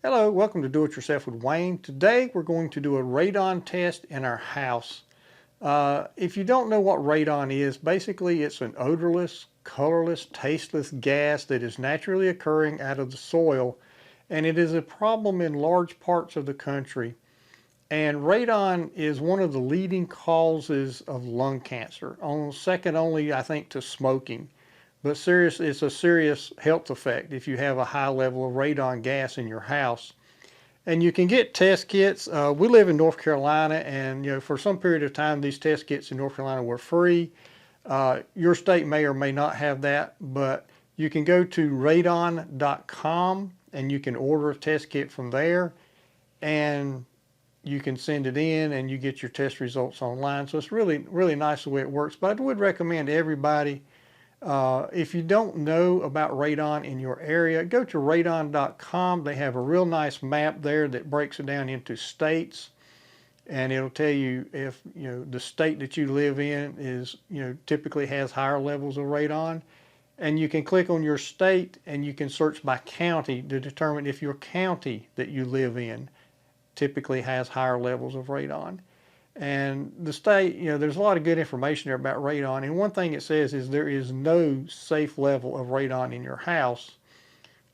Hello, welcome to Do It Yourself with Wayne. Today we're going to do a radon test in our house. If you don't know what radon is, basically it's an odorless, colorless, tasteless gas that is naturally occurring out of the soil, and it is a problem in large parts of the country. And radon is one of the leading causes of lung cancer, second only, I think, to smoking. But it's a serious health effect if you have a high level of radon gas in your house. And you can get test kits. We live in North Carolina, and for some period of time these test kits in North Carolina were free. Your state may or may not have that, but you can go to radon.com and you can order a test kit from there, and you can send it in and you get your test results online. So it's really nice the way it works. But I would recommend everybody, if you don't know about radon in your area, go to radon.com. They have a real nice map there that breaks it down into states, and it'll tell you if the state that you live in is typically has higher levels of radon. And you can click on your state and you can search by county to determine if your county that you live in typically has higher levels of radon. And the state, there's a lot of good information there about radon. And one thing it says is there is no safe level of radon in your house.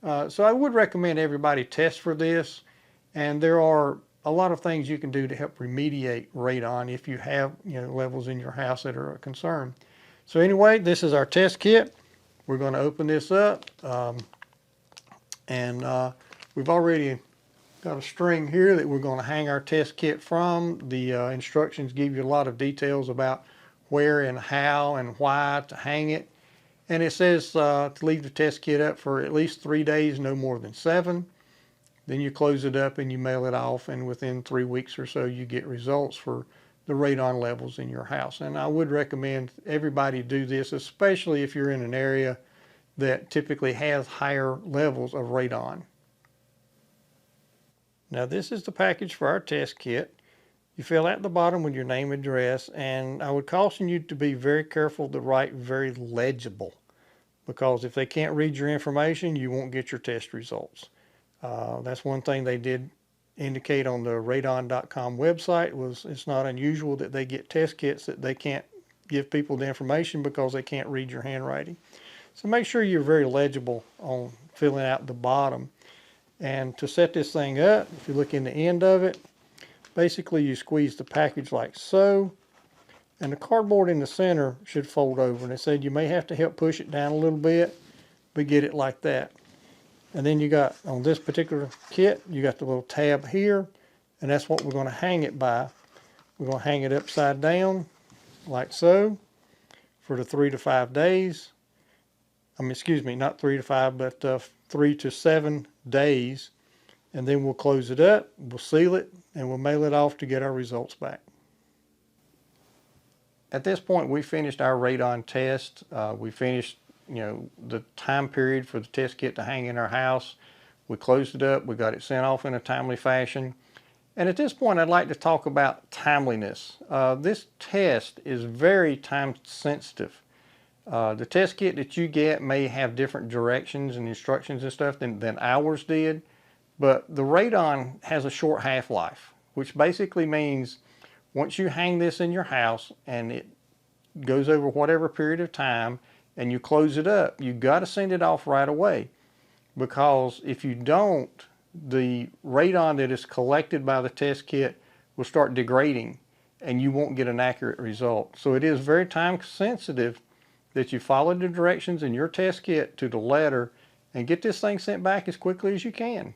So I would recommend everybody test for this. And there are a lot of things you can do to help remediate radon if you have levels in your house that are a concern. So anyway, this is our test kit. We're going to open this up. We've already got a string here that we're going to hang our test kit from. The instructions give you a lot of details about where and how and why to hang it. And it says to leave the test kit up for at least 3 days, no more than 7. Then you close it up and you mail it off, and within 3 weeks or so you get results for the radon levels in your house. And I would recommend everybody do this, especially if you're in an area that typically has higher levels of radon. Now this is the package for our test kit. You fill out the bottom with your name and address, and I would caution you to be very careful to write very legible, because if they can't read your information, you won't get your test results. That's one thing they did indicate on the radon.com website, was it's not unusual that they get test kits that they can't give people the information because they can't read your handwriting. So make sure you're very legible on filling out the bottom. And to set this thing up, if you look in the end of it, basically you squeeze the package like so, and the cardboard in the center should fold over. And it said you may have to help push it down a little bit, but get it like that. And then you got, on this particular kit, you got the little tab here, and that's what we're going to hang it by. We're going to hang it upside down like so for the 3 to 5 days. Excuse me, not 3 to 5, but 3 to 7 days, and then we'll close it up, we'll seal it, and we'll mail it off to get our results back. At this point, we finished our radon test. We finished the time period for the test kit to hang in our house. We closed it up, we got it sent off in a timely fashion. And at this point, I'd like to talk about timeliness. This test is very time sensitive. The test kit that you get may have different directions and instructions and stuff than ours did, but the radon has a short half-life, which basically means once you hang this in your house and it goes over whatever period of time and you close it up, you got to send it off right away, because if you don't, the radon that is collected by the test kit will start degrading and you won't get an accurate result. So it is very time sensitive that you follow the directions in your test kit to the letter and get this thing sent back as quickly as you can.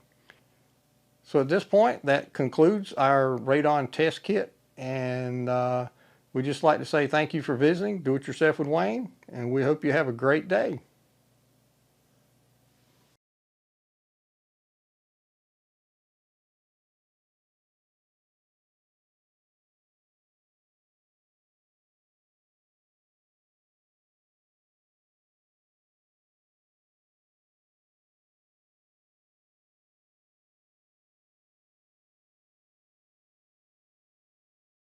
So at this point, that concludes our radon test kit, and we'd just like to say thank you for visiting Do It Yourself with Wayne, and we hope you have a great day.